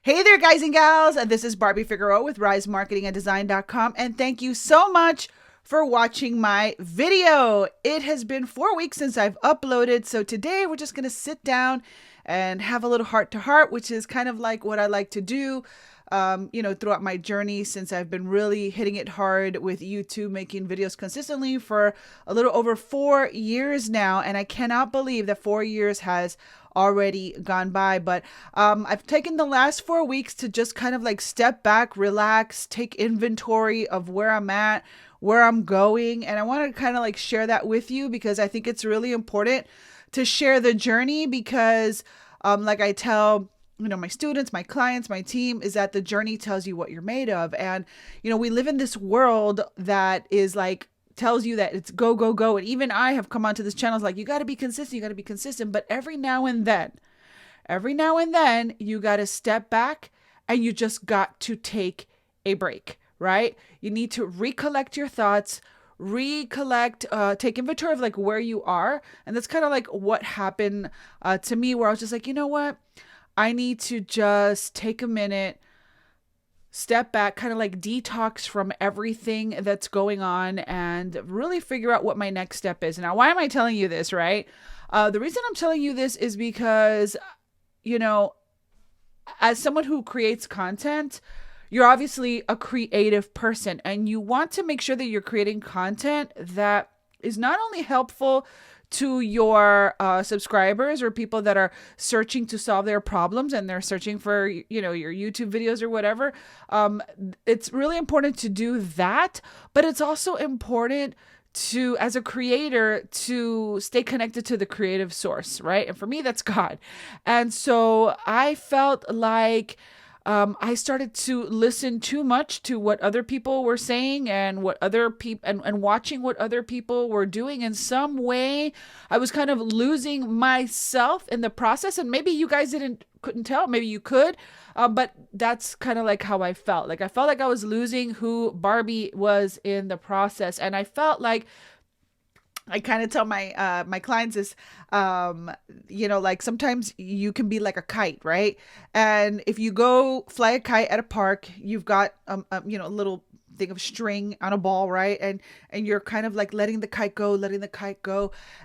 Hey there, guys and gals. This is Barbie Figueroa with risemarketinganddesign.com. And thank you so much for watching my video. It has been 4 weeks since I've uploaded. So today we're just going to sit down and have a little heart to heart, which is kind of like what I like to do, throughout my journey since I've been really hitting it hard with YouTube, making videos consistently for a little over 4 years now. And I cannot believe that 4 years has already gone by. But I've taken the last 4 weeks to just kind of like step back, relax, take inventory of where I'm at, where I'm going. And I want to kind of like share that with you because I think it's really important to share the journey because like I tell my students, my clients, my team, is that the journey tells you what you're made of. And, we live in this world that is like, tells you that it's go, go, go. And even I have come onto this channel, it's like, you got to be consistent, you got to be consistent. But every now and then, you got to step back and you just got to take a break, right? You need to recollect your thoughts, take inventory of like where you are. And that's kind of like what happened to me, where I was just like, you know what? I need to just take a minute, step back, kind of like detox from everything that's going on and really figure out what my next step is. Now, why am I telling you this, right? The reason I'm telling you this is because, as someone who creates content, you're obviously a creative person and you want to make sure that you're creating content that is not only helpful to your subscribers or people that are searching to solve their problems and they're searching for, your YouTube videos or whatever. It's really important to do that, but it's also important to, as a creator, to stay connected to the creative source, right? And for me, that's God. And so I felt like I started to listen too much to what other people were saying and what other people and watching what other people were doing. In some way, I was kind of losing myself in the process. And maybe you guys couldn't tell. Maybe you could, but that's kind of like how I felt. Like I felt like I was losing who Barbie was in the process, and I felt like I kind of tell my clients is, like sometimes you can be like a kite, right? And if you go fly a kite at a park, you've got a little thing of string on a ball, right? And you're kind of like letting the kite go,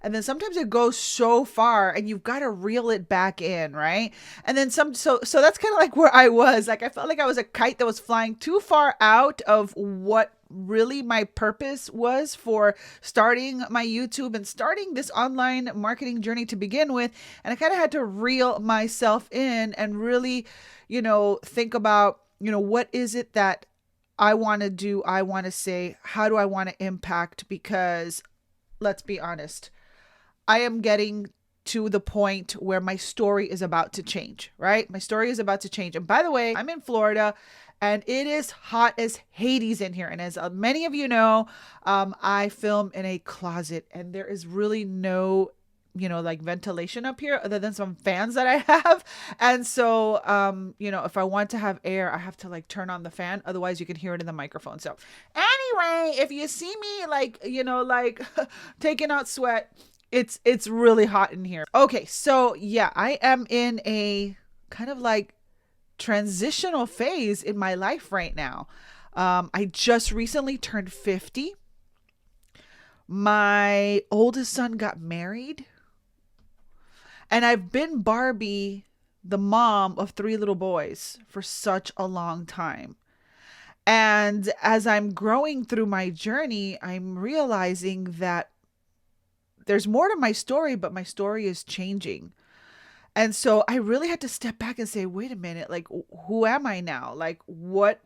and then sometimes it goes so far, and you've got to reel it back in, right? And then so that's kind of like where I was. Like I felt like I was a kite that was flying too far out of what really my purpose was for starting my YouTube and starting this online marketing journey to begin with. And I kind of had to reel myself in and really, think about, what is it that I want to do? I want to say, how do I want to impact? Because let's be honest, I am getting to the point where my story is about to change, right? My story is about to change. And by the way, I'm in Florida and it is hot as Hades in here. And as many of you know, I film in a closet and there is really no like ventilation up here other than some fans that I have. And so, if I want to have air, I have to like turn on the fan. Otherwise you can hear it in the microphone. So anyway, if you see me like, taking out sweat, it's really hot in here. Okay. So yeah, I am in a kind of like transitional phase in my life right now. I just recently turned 50. My oldest son got married. And I've been Barbie, the mom of 3 little boys, for such a long time. And as I'm growing through my journey, I'm realizing that there's more to my story, but my story is changing. And so I really had to step back and say, wait a minute, like, who am I now? Like, what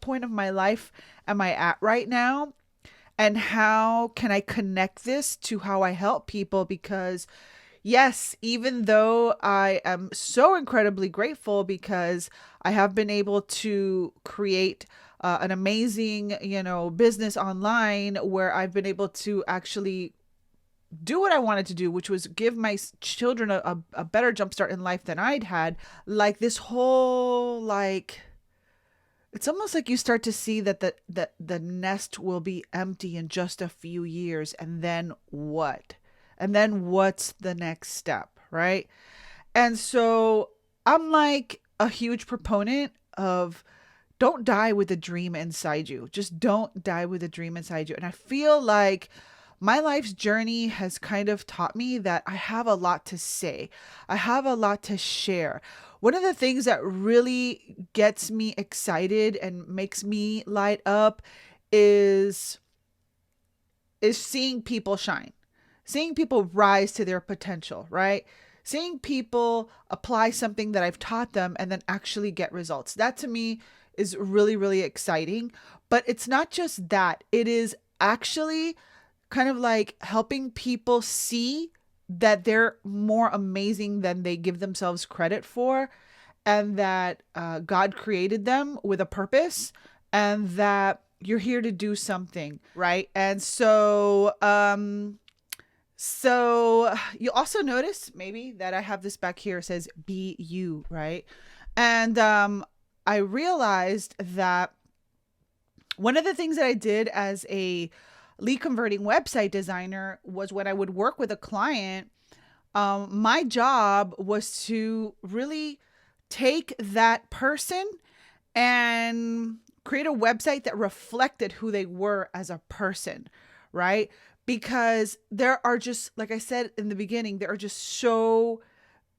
point of my life am I at right now? And how can I connect this to how I help people? Because yes, even though I am so incredibly grateful because I have been able to create an amazing, business online where I've been able to actually do what I wanted to do, which was give my children a better jumpstart in life than I'd had. Like this whole, like, it's almost like you start to see that the nest will be empty in just a few years. And then what? And then what's the next step, right? And so I'm like, a huge proponent of don't die with a dream inside you. Just don't die with a dream inside you. And I feel like my life's journey has kind of taught me that I have a lot to say. I have a lot to share. One of the things that really gets me excited and makes me light up is seeing people shine, seeing people rise to their potential, right? Seeing people apply something that I've taught them and then actually get results. That to me is really, really exciting. But it's not just that. It is actually kind of like helping people see that they're more amazing than they give themselves credit for, and that God created them with a purpose, and that you're here to do something, right? And so you also notice maybe that I have this back here, it says be you, right? And I realized that one of the things that I did as a lead converting website designer was when I would work with a client, my job was to really take that person and create a website that reflected who they were as a person, right? Because there are just, like I said in the beginning, there's just so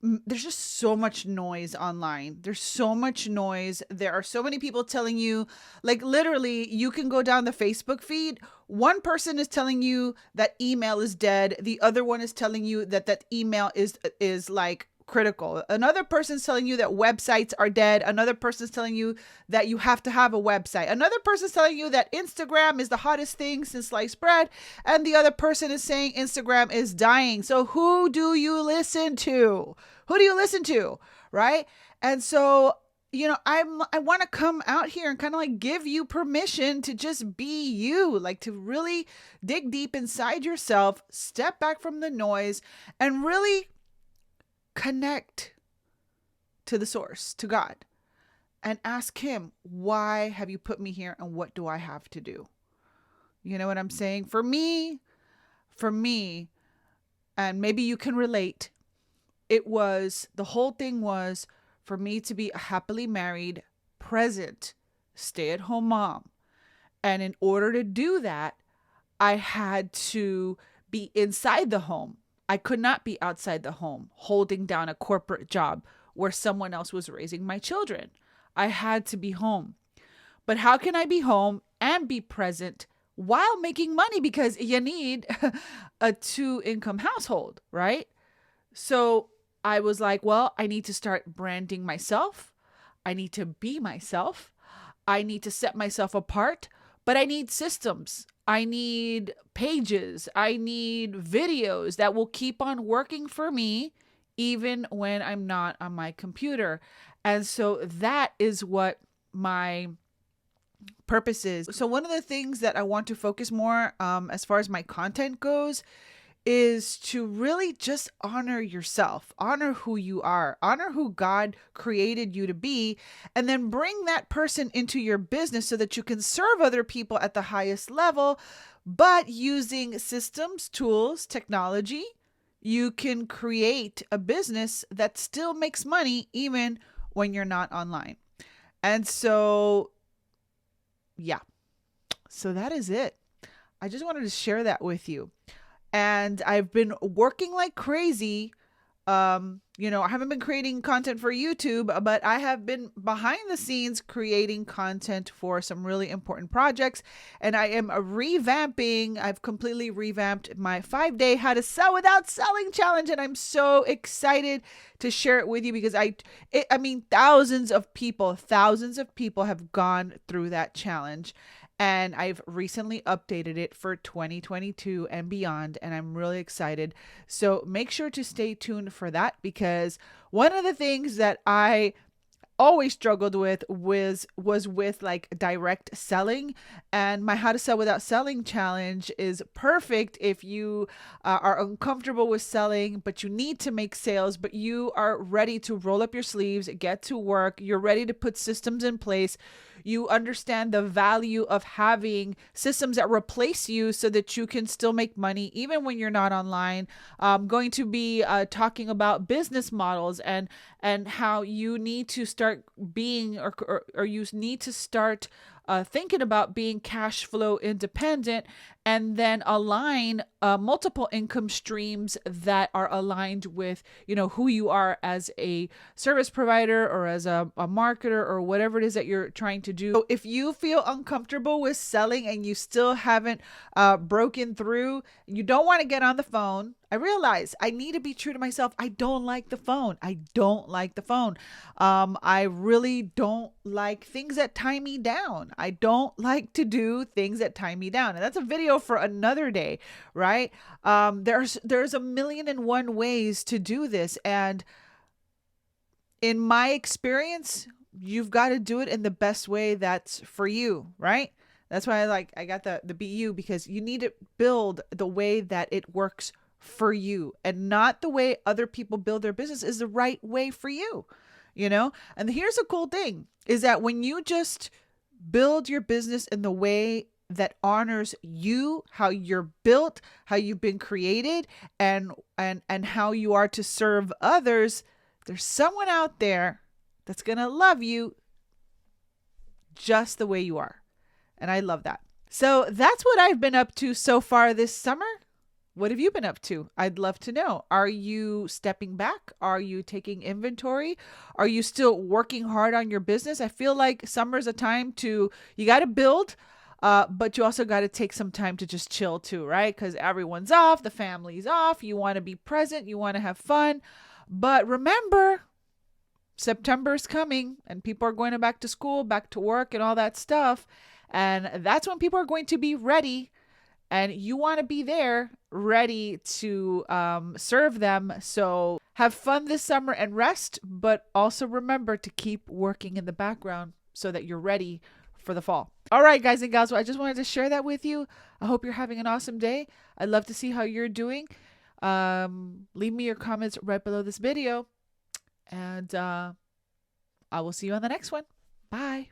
much noise online. There's so much noise. There are so many people telling you, like literally, you can go down the Facebook feed. One person is telling you that email is dead. The other one is telling you that email is like critical. Another person's telling you that websites are dead. Another person's telling you that you have to have a website. Another person's telling you that Instagram is the hottest thing since sliced bread. And the other person is saying Instagram is dying. So who do you listen to? Who do you listen to? Right? And so, I want to come out here and kind of like give you permission to just be you, like to really dig deep inside yourself, step back from the noise, and really connect to the source, to God, and ask him, why have you put me here and what do I have to do? You know what I'm saying? For me, and maybe you can relate, the whole thing was for me to be a happily married, present, stay-at-home mom. And in order to do that, I had to be inside the home. I could not be outside the home holding down a corporate job where someone else was raising my children. I had to be home. But how can I be home and be present while making money? Because you need a 2-income household, right? So I was like, well, I need to start branding myself. I need to be myself. I need to set myself apart, but I need systems. I need pages. I need videos that will keep on working for me even when I'm not on my computer. And so that is what my purpose is. So one of the things that I want to focus more as far as my content goes is to really just honor yourself, honor who you are, honor who God created you to be, and then bring that person into your business so that you can serve other people at the highest level. But using systems, tools, technology, you can create a business that still makes money even when you're not online. And so, yeah, so that is it. I just wanted to share that with you. And I've been working like crazy. I haven't been creating content for YouTube, but I have been behind the scenes creating content for some really important projects. And I am I've completely revamped my 5-day How to Sell Without Selling challenge. And I'm so excited to share it with you because thousands of people have gone through that challenge. And I've recently updated it for 2022 and beyond, and I'm really excited. So make sure to stay tuned for that, because one of the things that I always struggled with was with like direct selling, and my How to Sell Without Selling challenge is perfect if you are uncomfortable with selling, but you need to make sales, but you are ready to roll up your sleeves, get to work, you're ready to put systems in place. You understand the value of having systems that replace you so that you can still make money even when you're not online. I'm going to be talking about business models and how you need to start being or you need to start thinking about being cash flow independent, and then align multiple income streams that are aligned with, you know, who you are as a service provider or as a marketer or whatever it is that you're trying to do. So if you feel uncomfortable with selling and you still haven't broken through, you don't want to get on the phone. I realize I need to be true to myself. I don't like the phone. I don't like the phone. I really don't like things that tie me down. I don't like to do things that tie me down. And that's a video for another day, right? There's a million and one ways to do this. And in my experience, you've got to do it in the best way that's for you, right? That's why I got the BU, because you need to build the way that it works for you, and not the way other people build their business is the right way for you, you know? And here's a cool thing is that when you just build your business in the way that honors you, how you're built, how you've been created, and how you are to serve others, there's someone out there that's going to love you just the way you are. And I love that. So that's what I've been up to so far this summer. What have you been up to? I'd love to know. Are you stepping back? Are you taking inventory? Are you still working hard on your business? I feel like summer's a time you got to build, but you also got to take some time to just chill too, right? Because everyone's off, the family's off. You want to be present. You want to have fun. But remember, September's coming and people are going back to school, back to work and all that stuff. And that's when people are going to be ready. And you want to be there ready to serve them. So have fun this summer and rest, but also remember to keep working in the background so that you're ready for the fall. All right, guys and gals, well, I just wanted to share that with you. I hope you're having an awesome day. I'd love to see how you're doing. Leave me your comments right below this video, and I will see you on the next one. Bye.